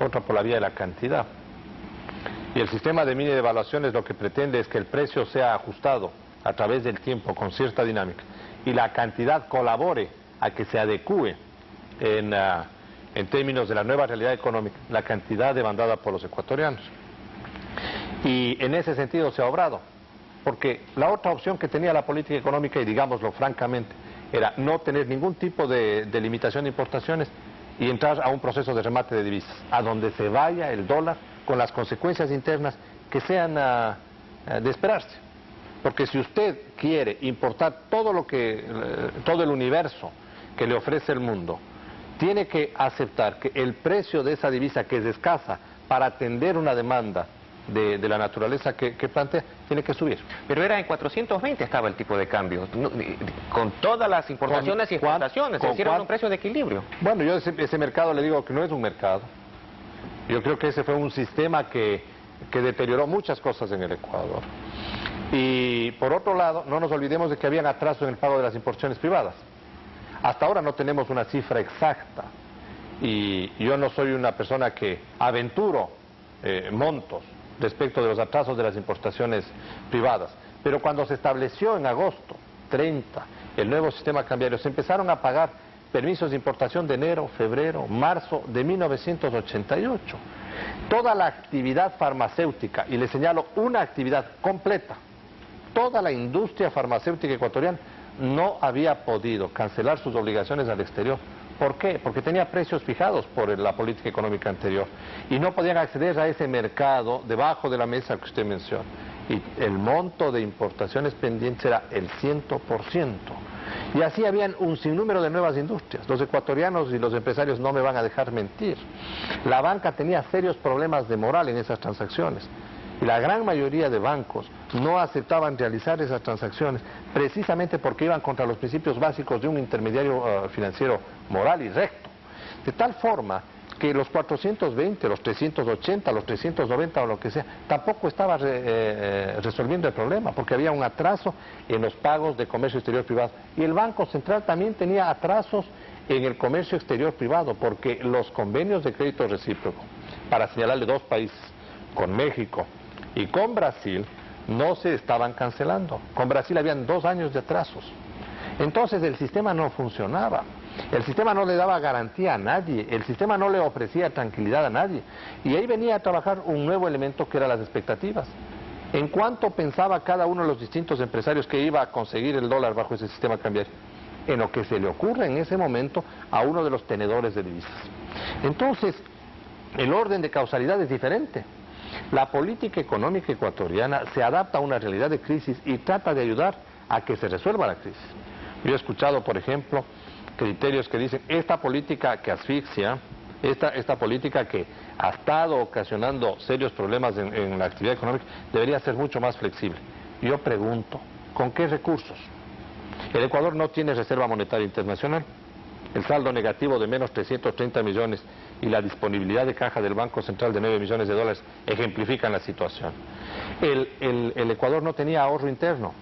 otra por la vía de la cantidad. Y el sistema de mini devaluaciones lo que pretende es que el precio sea ajustado a través del tiempo con cierta dinámica y la cantidad colabore a que se adecúe en términos de la nueva realidad económica, la cantidad demandada por los ecuatorianos. Y en ese sentido se ha obrado, porque la otra opción que tenía la política económica, y digámoslo francamente, era no tener ningún tipo de limitación de importaciones y entrar a un proceso de remate de divisas, a donde se vaya el dólar con las consecuencias internas que sean de esperarse. Porque si usted quiere importar todo el universo que le ofrece el mundo, tiene que aceptar que el precio de esa divisa, que es escasa para atender una demanda de la naturaleza que plantea, tiene que subir. Pero era en 420 estaba el tipo de cambio, con todas las importaciones y exportaciones, es decir, era un precio de equilibrio. Bueno, yo ese mercado le digo que no es un mercado. Yo creo que ese fue un sistema que deterioró muchas cosas en el Ecuador. Y por otro lado, no nos olvidemos de que habían atraso en el pago de las importaciones privadas. Hasta ahora no tenemos una cifra exacta. Y yo no soy una persona que aventuro montos respecto de los atrasos de las importaciones privadas. Pero cuando se estableció en agosto 30 el nuevo sistema cambiario, se empezaron a pagar permisos de importación de enero, febrero, marzo de 1988. Toda la actividad farmacéutica, y le señalo una actividad completa, toda la industria farmacéutica ecuatoriana no había podido cancelar sus obligaciones al exterior ¿Por qué? Porque tenía precios fijados por la política económica anterior y no podían acceder a ese mercado debajo de la mesa que usted menciona. Y el monto de importaciones pendientes era el 100%. Y así habían un sinnúmero de nuevas industrias. Los ecuatorianos y los empresarios no me van a dejar mentir. La banca tenía serios problemas de moral en esas transacciones. Y la gran mayoría de bancos no aceptaban realizar esas transacciones precisamente porque iban contra los principios básicos de un intermediario financiero moral y recto. De tal forma que los 420, los 380, los 390 o lo que sea, tampoco estaba resolviendo el problema, porque había un atraso en los pagos de comercio exterior privado. Y el Banco Central también tenía atrasos en el comercio exterior privado, porque los convenios de crédito recíproco, para señalarle dos países, con México y con Brasil, no se estaban cancelando. Con Brasil habían 2 años de atrasos. Entonces el sistema no funcionaba. El sistema no le daba garantía a nadie, el sistema no le ofrecía tranquilidad a nadie. Y ahí venía a trabajar un nuevo elemento que eran las expectativas. ¿En cuánto pensaba cada uno de los distintos empresarios que iba a conseguir el dólar bajo ese sistema cambiario? En lo que se le ocurre en ese momento a uno de los tenedores de divisas. Entonces, el orden de causalidad es diferente. La política económica ecuatoriana se adapta a una realidad de crisis y trata de ayudar a que se resuelva la crisis. Yo he escuchado, por ejemplo, criterios que dicen esta política que asfixia, esta política que ha estado ocasionando serios problemas en la actividad económica, debería ser mucho más flexible. Yo pregunto, ¿con qué recursos? El Ecuador no tiene reserva monetaria internacional. El saldo negativo de menos 330 millones y la disponibilidad de caja del Banco Central de 9 millones de dólares ejemplifican la situación. El Ecuador no tenía ahorro interno,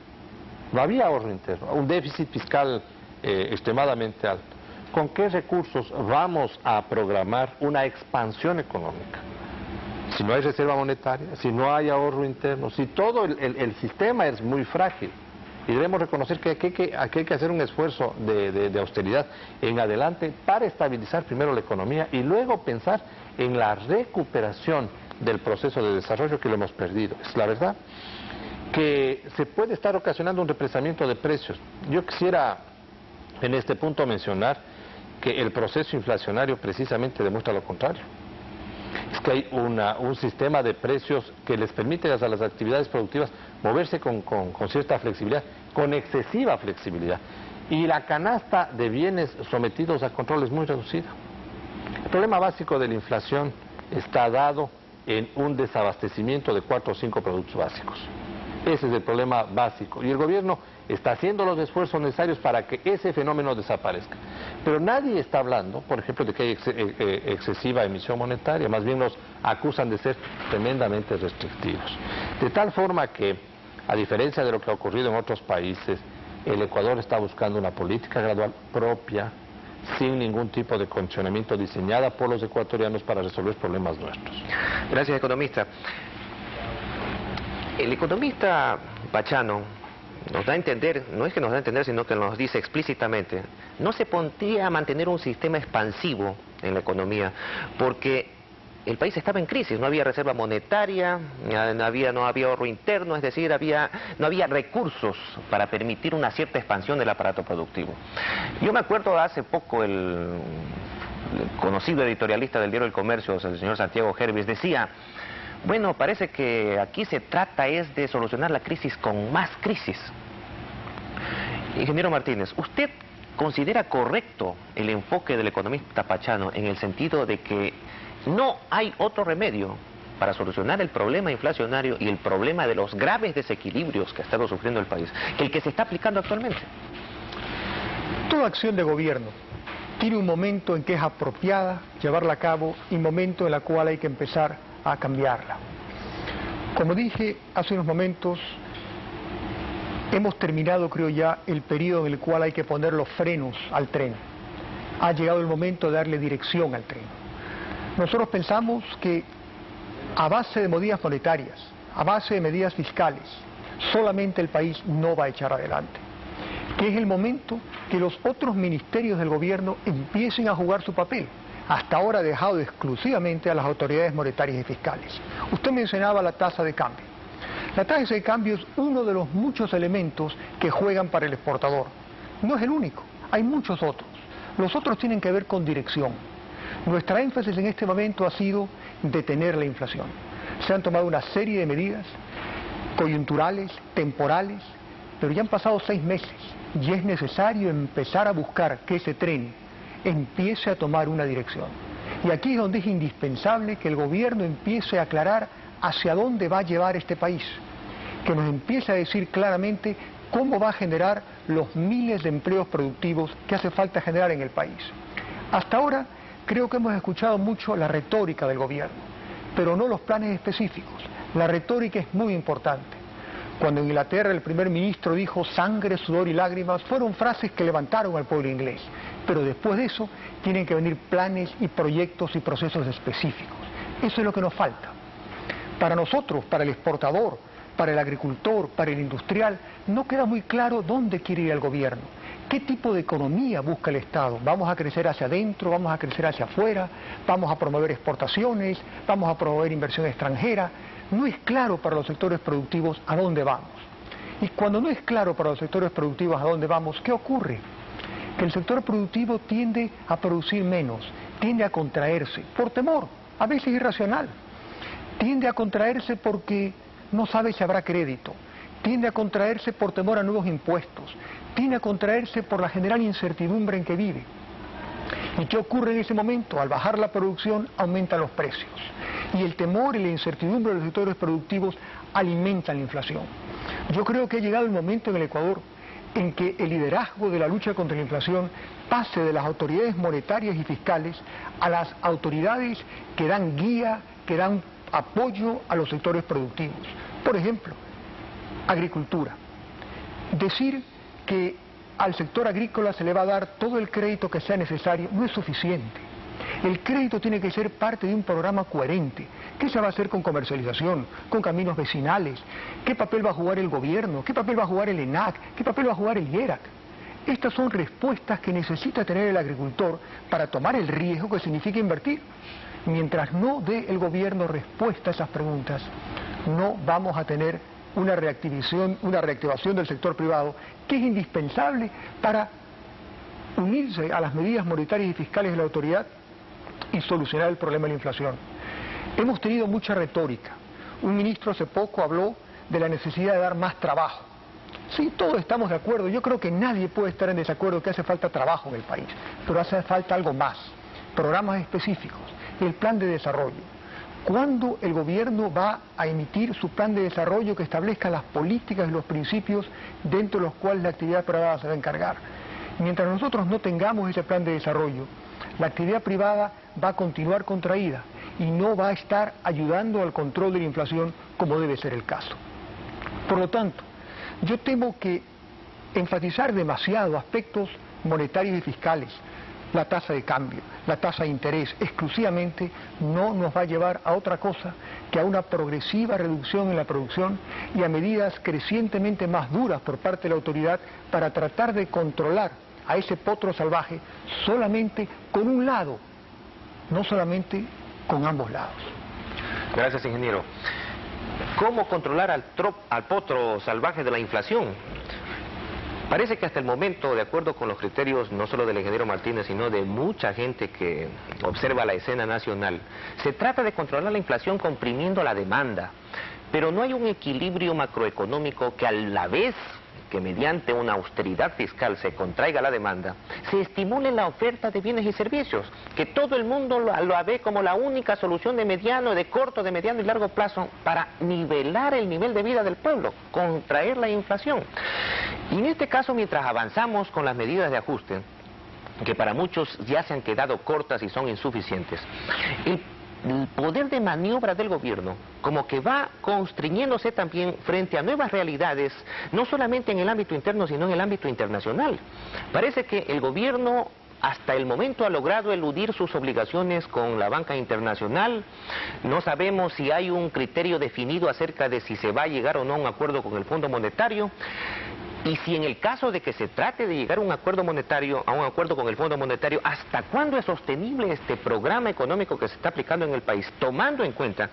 no había ahorro interno, un déficit fiscal extremadamente alto. ¿Con qué recursos vamos a programar una expansión económica? Si no hay reserva monetaria, si no hay ahorro interno, si todo el sistema es muy frágil. Y debemos reconocer que aquí hay que hacer un esfuerzo de austeridad en adelante para estabilizar primero la economía y luego pensar en la recuperación del proceso de desarrollo que lo hemos perdido. Es la verdad que se puede estar ocasionando un represamiento de precios. Yo quisiera en este punto mencionar que el proceso inflacionario precisamente demuestra lo contrario. Es que hay un sistema de precios que les permite a las actividades productivas moverse con cierta flexibilidad, con excesiva flexibilidad. Y la canasta de bienes sometidos a control es muy reducida. El problema básico de la inflación está dado en un desabastecimiento de 4 o 5 productos básicos. Ese es el problema básico. Y el gobierno está haciendo los esfuerzos necesarios para que ese fenómeno desaparezca. Pero nadie está hablando, por ejemplo, de que hay excesiva emisión monetaria. Más bien nos acusan de ser tremendamente restrictivos. De tal forma que, a diferencia de lo que ha ocurrido en otros países, el Ecuador está buscando una política gradual propia, sin ningún tipo de condicionamiento diseñada por los ecuatorianos para resolver problemas nuestros. Gracias, economista. El economista Pachano nos da a entender, no es que nos da a entender, sino que nos dice explícitamente, no se podía mantener un sistema expansivo en la economía, porque el país estaba en crisis, no había reserva monetaria, no había ahorro interno, es decir, no había recursos para permitir una cierta expansión del aparato productivo. Yo me acuerdo hace poco el conocido editorialista del diario El Comercio, el señor Santiago Gervis, decía: bueno, parece que aquí se trata es de solucionar la crisis con más crisis. Ingeniero Martínez, ¿usted considera correcto el enfoque del economista Pachano en el sentido de que no hay otro remedio para solucionar el problema inflacionario y el problema de los graves desequilibrios que ha estado sufriendo el país que el que se está aplicando actualmente? Toda acción de gobierno tiene un momento en que es apropiada llevarla a cabo y momento en el cual hay que empezar a cambiarla. Como dije hace unos momentos, hemos terminado, creo ya, el periodo en el cual hay que poner los frenos al tren. Ha llegado el momento de darle dirección al tren. Nosotros pensamos que a base de medidas monetarias, a base de medidas fiscales, solamente el país no va a echar adelante. Que es el momento que los otros ministerios del gobierno empiecen a jugar su papel, hasta ahora dejado exclusivamente a las autoridades monetarias y fiscales. Usted mencionaba la tasa de cambio. La tasa de cambio es uno de los muchos elementos que juegan para el exportador. No es el único, hay muchos otros. Los otros tienen que ver con dirección. Nuestra énfasis en este momento ha sido detener la inflación. Se han tomado una serie de medidas coyunturales, temporales, pero ya han pasado 6 meses y es necesario empezar a buscar que ese tren empiece a tomar una dirección. Y aquí es donde es indispensable que el gobierno empiece a aclarar hacia dónde va a llevar este país, que nos empiece a decir claramente cómo va a generar los miles de empleos productivos que hace falta generar en el país. Hasta ahora creo que hemos escuchado mucho la retórica del gobierno, pero no los planes específicos. La retórica es muy importante. Cuando en Inglaterra el primer ministro dijo sangre, sudor y lágrimas, fueron frases que levantaron al pueblo inglés. Pero después de eso tienen que venir planes y proyectos y procesos específicos. Eso es lo que nos falta. Para nosotros, para el exportador, para el agricultor, para el industrial, no queda muy claro dónde quiere ir el gobierno. ¿Qué tipo de economía busca el Estado? ¿Vamos a crecer hacia adentro? ¿Vamos a crecer hacia afuera? ¿Vamos a promover exportaciones? ¿Vamos a promover inversión extranjera? No es claro para los sectores productivos a dónde vamos. Y cuando no es claro para los sectores productivos a dónde vamos, ¿qué ocurre? Que el sector productivo tiende a producir menos, tiende a contraerse, por temor, a veces irracional. Tiende a contraerse porque no sabe si habrá crédito, tiende a contraerse por temor a nuevos impuestos, tiende a contraerse por la general incertidumbre en que vive. ¿Y qué ocurre en ese momento? Al bajar la producción aumentan los precios y el temor y la incertidumbre de los sectores productivos alimentan la inflación. Yo creo que ha llegado el momento en el Ecuador en que el liderazgo de la lucha contra la inflación pase de las autoridades monetarias y fiscales a las autoridades que dan guía, que dan apoyo a los sectores productivos. Por ejemplo, agricultura. Decir que al sector agrícola se le va a dar todo el crédito que sea necesario no es suficiente. El crédito tiene que ser parte de un programa coherente. ¿Qué se va a hacer con comercialización, con caminos vecinales? ¿Qué papel va a jugar el gobierno? ¿Qué papel va a jugar el ENAC? ¿Qué papel va a jugar el IERAC? Estas son respuestas que necesita tener el agricultor para tomar el riesgo que significa invertir. Mientras no dé el gobierno respuesta a esas preguntas, no vamos a tener una reactivación del sector privado que es indispensable para unirse a las medidas monetarias y fiscales de la autoridad y solucionar el problema de la inflación. Hemos tenido mucha retórica. Un ministro hace poco habló de la necesidad de dar más trabajo. Sí, todos estamos de acuerdo. Yo creo que nadie puede estar en desacuerdo que hace falta trabajo en el país, pero hace falta algo más, programas específicos, el plan de desarrollo. ¿Cuándo el gobierno va a emitir su plan de desarrollo que establezca las políticas y los principios dentro de los cuales la actividad privada se va a encargar? Mientras nosotros no tengamos ese plan de desarrollo, la actividad privada va a continuar contraída y no va a estar ayudando al control de la inflación como debe ser el caso. Por lo tanto, yo temo que enfatizar demasiado aspectos monetarios y fiscales, la tasa de cambio, la tasa de interés, exclusivamente no nos va a llevar a otra cosa que a una progresiva reducción en la producción y a medidas crecientemente más duras por parte de la autoridad para tratar de controlar a ese potro salvaje solamente con un lado, no solamente con ambos lados. Gracias, ingeniero. ¿Cómo controlar al potro salvaje de la inflación? Parece que hasta el momento, de acuerdo con los criterios no solo del ingeniero Martínez, sino de mucha gente que observa la escena nacional, se trata de controlar la inflación comprimiendo la demanda, pero no hay un equilibrio macroeconómico que a la vez que mediante una austeridad fiscal se contraiga la demanda, se estimule la oferta de bienes y servicios, que todo el mundo lo ve como la única solución de mediano, de corto, de mediano y largo plazo para nivelar el nivel de vida del pueblo, contraer la inflación. Y en este caso, mientras avanzamos con las medidas de ajuste, que para muchos ya se han quedado cortas y son insuficientes, el poder de maniobra del gobierno como que va constriñéndose también frente a nuevas realidades, no solamente en el ámbito interno, sino en el ámbito internacional. Parece que el gobierno hasta el momento ha logrado eludir sus obligaciones con la banca internacional. No sabemos si hay un criterio definido acerca de si se va a llegar o no a un acuerdo con el Fondo Monetario. Y si en el caso de que se trate de llegar a un acuerdo monetario, a un acuerdo con el Fondo Monetario, ¿hasta cuándo es sostenible este programa económico que se está aplicando en el país? Tomando en cuenta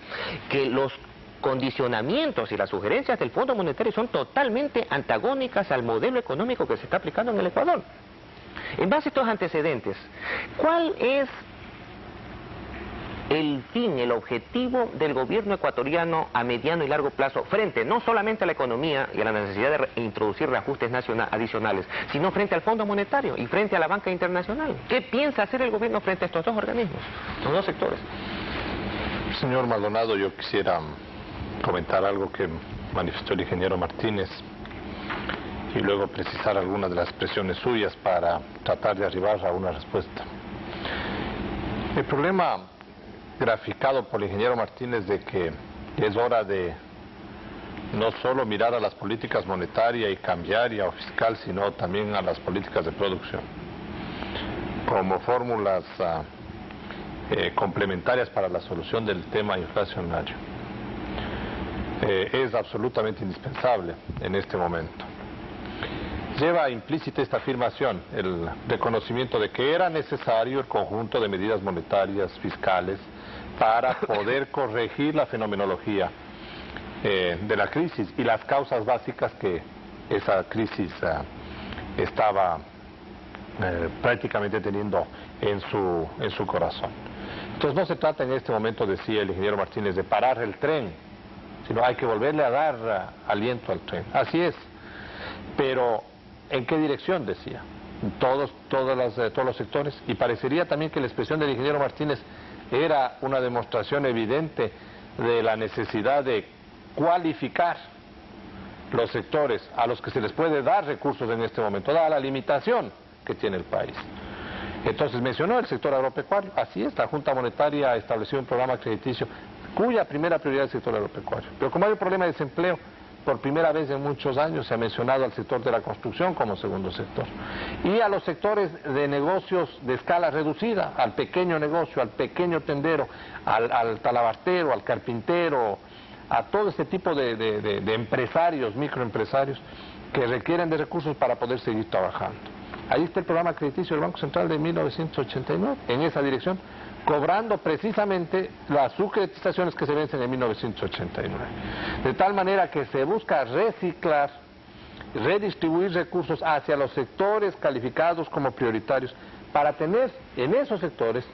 que los condicionamientos y las sugerencias del Fondo Monetario son totalmente antagónicas al modelo económico que se está aplicando en el Ecuador. En base a estos antecedentes, ¿cuál es el fin, el objetivo del gobierno ecuatoriano a mediano y largo plazo frente no solamente a la economía y a la necesidad de introducir reajustes adicionales, sino frente al Fondo Monetario y frente a la banca internacional? ¿Qué piensa hacer el gobierno frente a estos dos organismos, estos dos sectores? Señor Maldonado, yo quisiera comentar algo que manifestó el ingeniero Martínez y luego precisar algunas de las expresiones suyas para tratar de arribar a una respuesta. El problema graficado por el ingeniero Martínez de que es hora de no solo mirar a las políticas monetaria y cambiaria o fiscal, sino también a las políticas de producción como fórmulas complementarias para la solución del tema inflacionario. Es absolutamente indispensable en este momento. Lleva implícita esta afirmación el reconocimiento de que era necesario el conjunto de medidas monetarias, fiscales, para poder corregir la fenomenología de la crisis y las causas básicas que esa crisis estaba prácticamente teniendo en su corazón. Entonces no se trata en este momento, decía el ingeniero Martínez, de parar el tren, sino hay que volverle a dar aliento al tren. Así es, pero ¿en qué dirección? Decía. Todos los sectores, y parecería también que la expresión del ingeniero Martínez era una demostración evidente de la necesidad de cualificar los sectores a los que se les puede dar recursos en este momento, dada la limitación que tiene el país. Entonces mencionó el sector agropecuario. Así es, la Junta Monetaria ha establecido un programa crediticio cuya primera prioridad es el sector agropecuario. Pero como hay un problema de desempleo, por primera vez en muchos años se ha mencionado al sector de la construcción como segundo sector. Y a los sectores de negocios de escala reducida, al pequeño negocio, al pequeño tendero, al talabartero, al carpintero, a todo este tipo de empresarios, microempresarios, que requieren de recursos para poder seguir trabajando. Ahí está el programa crediticio del Banco Central de 1989, en esa dirección, cobrando precisamente las subcreditizaciones que se vencen en 1989. De tal manera que se busca reciclar, redistribuir recursos hacia los sectores calificados como prioritarios para tener en esos sectores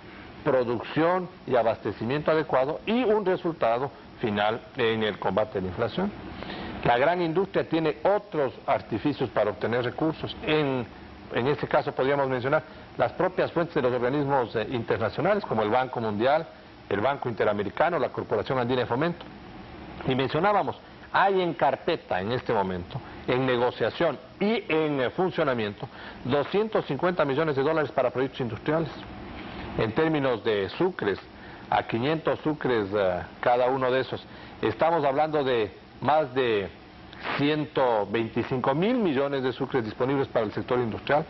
producción y abastecimiento adecuado y un resultado final en el combate a la inflación. La gran industria tiene otros artificios para obtener recursos. En este caso podríamos mencionar las propias fuentes de los organismos internacionales como el Banco Mundial, el Banco Interamericano, la Corporación Andina de Fomento. Y mencionábamos, hay en carpeta en este momento, en negociación y en funcionamiento, 250 millones de dólares para proyectos industriales. En términos de sucres, a 500 sucres cada uno de esos, estamos hablando de más de 125 mil millones de sucres disponibles para el sector industrial,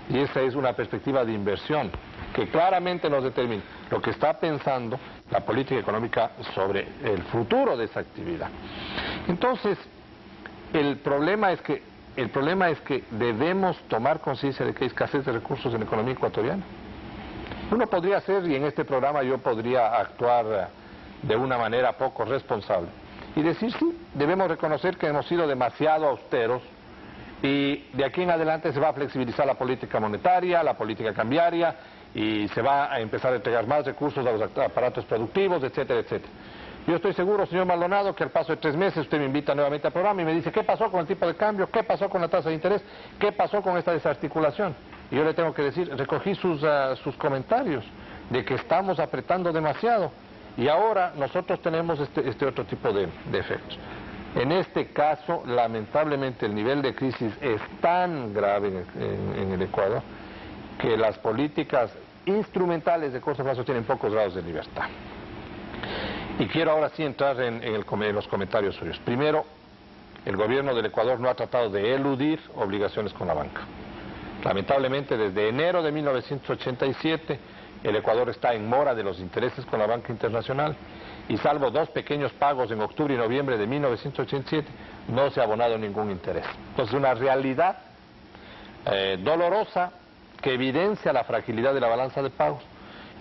y esa es una perspectiva de inversión que claramente nos determina lo que está pensando la política económica sobre el futuro de esa actividad. Entonces, el problema es que debemos tomar conciencia de que hay escasez de recursos en la economía ecuatoriana. Uno podría hacer, y en este programa yo podría actuar de una manera poco responsable, y decir, sí, debemos reconocer que hemos sido demasiado austeros y de aquí en adelante se va a flexibilizar la política monetaria, la política cambiaria y se va a empezar a entregar más recursos a los aparatos productivos, etcétera, etcétera. Yo estoy seguro, señor Maldonado, que al paso de 3 meses usted me invita nuevamente al programa y me dice, ¿qué pasó con el tipo de cambio? ¿Qué pasó con la tasa de interés? ¿Qué pasó con esta desarticulación? Y yo le tengo que decir, recogí sus comentarios de que estamos apretando demasiado. Y ahora nosotros tenemos este otro tipo de efectos. En este caso, lamentablemente, el nivel de crisis es tan grave en el Ecuador que las políticas instrumentales de corto plazo tienen pocos grados de libertad. Y quiero ahora sí entrar en los comentarios suyos. Primero, el gobierno del Ecuador no ha tratado de eludir obligaciones con la banca. Lamentablemente, desde enero de 1987, el Ecuador está en mora de los intereses con la banca internacional y salvo 2 pequeños pagos en octubre y noviembre de 1987, no se ha abonado ningún interés. Entonces, una realidad dolorosa que evidencia la fragilidad de la balanza de pagos,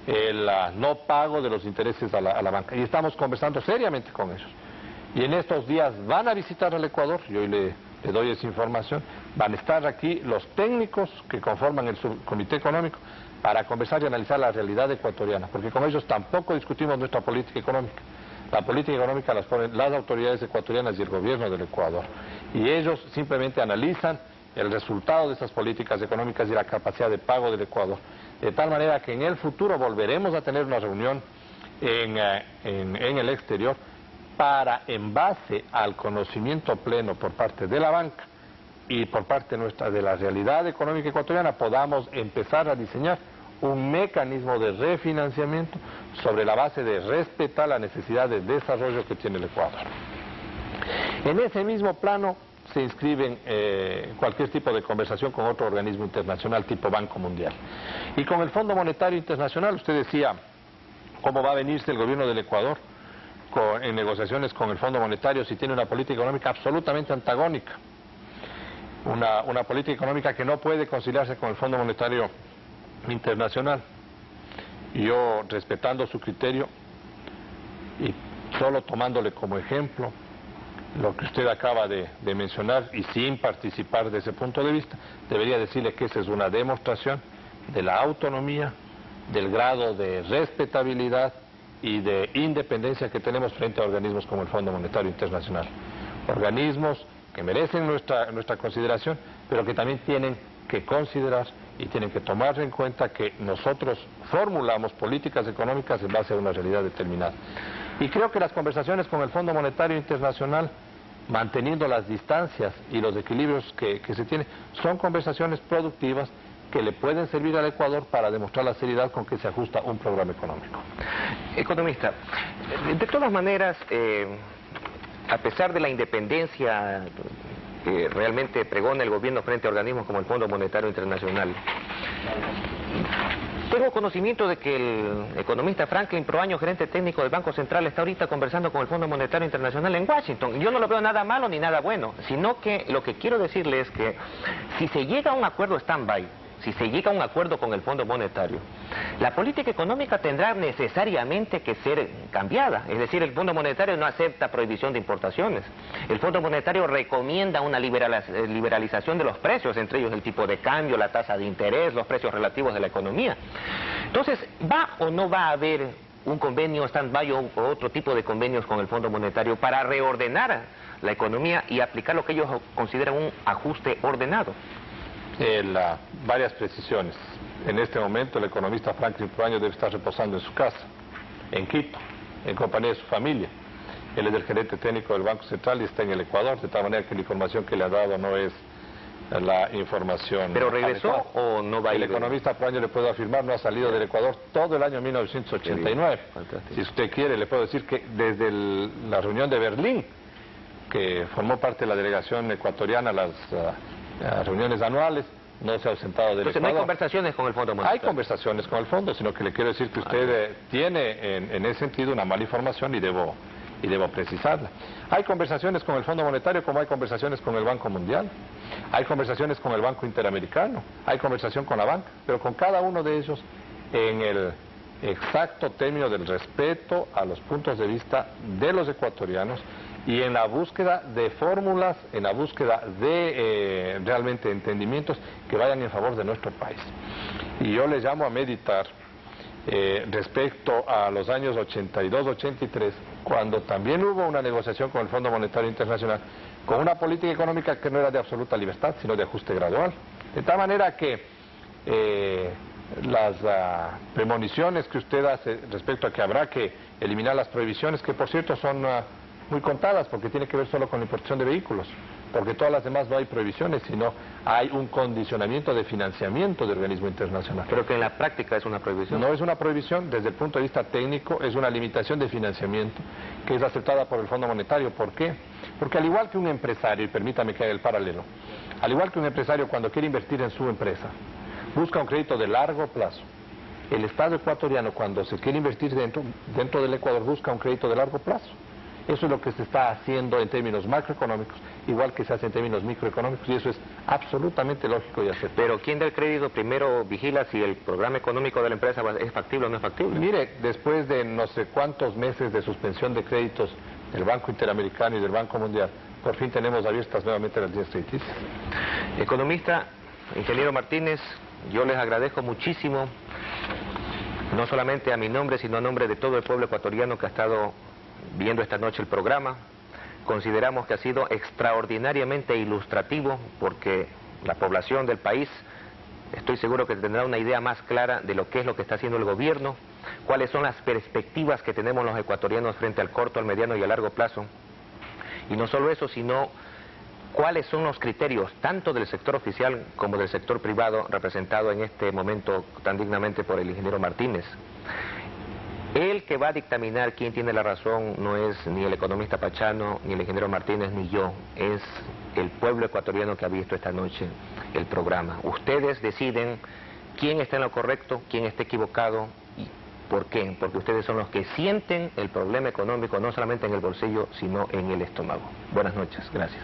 el no pago de los intereses a la banca. Y estamos conversando seriamente con ellos. Y en estos días van a visitar al Ecuador, y hoy le le doy esa información. Van a estar aquí los técnicos que conforman el subcomité económico para conversar y analizar la realidad ecuatoriana, porque con ellos tampoco discutimos nuestra política económica. La política económica las ponen las autoridades ecuatorianas y el gobierno del Ecuador. Y ellos simplemente analizan el resultado de esas políticas económicas y la capacidad de pago del Ecuador. De tal manera que en el futuro volveremos a tener una reunión en el exterior para, en base al conocimiento pleno por parte de la banca y por parte nuestra de la realidad económica ecuatoriana, podamos empezar a diseñar un mecanismo de refinanciamiento sobre la base de respetar la necesidad de desarrollo que tiene el Ecuador. En ese mismo plano se inscriben cualquier tipo de conversación con otro organismo internacional tipo Banco Mundial. Y con el Fondo Monetario Internacional, usted decía cómo va a venirse el gobierno del Ecuador en negociaciones con el Fondo Monetario si tiene una política económica absolutamente antagónica. Una política económica que no puede conciliarse con el Fondo Monetario Internacional. Yo, respetando su criterio y solo tomándole como ejemplo lo que usted acaba de mencionar y sin participar de ese punto de vista, debería decirle que esa es una demostración de la autonomía, del grado de respetabilidad y de independencia que tenemos frente a organismos como el Fondo Monetario Internacional. Organismos que merecen nuestra consideración, pero que también tienen que considerar y tienen que tomar en cuenta que nosotros formulamos políticas económicas en base a una realidad determinada. Y creo que las conversaciones con el Fondo Monetario Internacional, manteniendo las distancias y los equilibrios que se tienen, son conversaciones productivas que le pueden servir al Ecuador para demostrar la seriedad con que se ajusta un programa económico. Economista, de todas maneras, a pesar de la independencia que realmente pregona el gobierno frente a organismos como el Fondo Monetario Internacional, tengo conocimiento de que el economista Franklin Proaño, gerente técnico del Banco Central, está ahorita conversando con el Fondo Monetario Internacional en Washington. Yo no lo veo nada malo ni nada bueno, sino que lo que quiero decirle es que si se llega a un acuerdo stand-by, si se llega a un acuerdo con el Fondo Monetario, la política económica tendrá necesariamente que ser cambiada. Es decir, el Fondo Monetario no acepta prohibición de importaciones. El Fondo Monetario recomienda una liberalización de los precios, entre ellos el tipo de cambio, la tasa de interés, los precios relativos de la economía. Entonces, ¿va o no va a haber un convenio stand-by o otro tipo de convenios con el Fondo Monetario para reordenar la economía y aplicar lo que ellos consideran un ajuste ordenado? Varias precisiones. En este momento el economista Franklin Proaño debe estar reposando en su casa, en Quito, en compañía de su familia. Él es el gerente técnico del Banco Central y está en el Ecuador, de tal manera que la información que le ha dado no es la información. ¿Pero regresó adecuada. ¿O no va a ir? El economista Proaño, le puedo afirmar, no ha salido del Ecuador todo el año 1989. Si usted quiere, le puedo decir que desde la reunión de Berlín, que formó parte de la delegación ecuatoriana, las reuniones anuales, no se ha ausentado del Entonces, Ecuador. ¿no hay conversaciones con el Fondo Monetario? Hay conversaciones con el Fondo, sino que le quiero decir que usted tiene en ese sentido una mala información y debo precisarla. Hay conversaciones con el Fondo Monetario como hay conversaciones con el Banco Mundial, hay conversaciones con el Banco Interamericano, hay conversación con la banca, pero con cada uno de ellos en el exacto término del respeto a los puntos de vista de los ecuatorianos y en la búsqueda de fórmulas, en la búsqueda de realmente entendimientos que vayan en favor de nuestro país. Y yo les llamo a meditar respecto a los años 82-83, cuando también hubo una negociación con el Fondo Monetario Internacional, con una política económica que no era de absoluta libertad, sino de ajuste gradual. De tal manera que las premoniciones que usted hace respecto a que habrá que eliminar las prohibiciones, que por cierto son muy contadas, porque tiene que ver solo con la importación de vehículos, porque todas las demás no hay prohibiciones, sino hay un condicionamiento de financiamiento del organismo internacional. Pero que en la práctica es una prohibición. No es una prohibición, desde el punto de vista técnico, es una limitación de financiamiento que es aceptada por el Fondo Monetario. ¿Por qué? Porque al igual que un empresario, y permítame que haga el paralelo, al igual que un empresario cuando quiere invertir en su empresa, busca un crédito de largo plazo. El Estado ecuatoriano, cuando se quiere invertir dentro del Ecuador, busca un crédito de largo plazo. Eso es lo que se está haciendo en términos macroeconómicos, igual que se hace en términos microeconómicos, y eso es absolutamente lógico y aceptable. Pero ¿quién da el crédito primero vigila si el programa económico de la empresa es factible o no es factible? Mire, después de no sé cuántos meses de suspensión de créditos del Banco Interamericano y del Banco Mundial, por fin tenemos abiertas nuevamente las vías crediticias. Economista, ingeniero Martínez, yo les agradezco muchísimo, no solamente a mi nombre, sino a nombre de todo el pueblo ecuatoriano que ha estado viendo esta noche el programa. Consideramos que ha sido extraordinariamente ilustrativo porque la población del país, estoy seguro que tendrá una idea más clara de lo que es lo que está haciendo el gobierno, cuáles son las perspectivas que tenemos los ecuatorianos frente al corto, al mediano y a largo plazo. Y no solo eso, sino cuáles son los criterios, tanto del sector oficial como del sector privado, representado en este momento tan dignamente por el ingeniero Martínez. El que va a dictaminar quién tiene la razón no es ni el economista Pachano, ni el ingeniero Martínez, ni yo, es el pueblo ecuatoriano que ha visto esta noche el programa. Ustedes deciden quién está en lo correcto, quién está equivocado y por qué, porque ustedes son los que sienten el problema económico no solamente en el bolsillo, sino en el estómago. Buenas noches, gracias.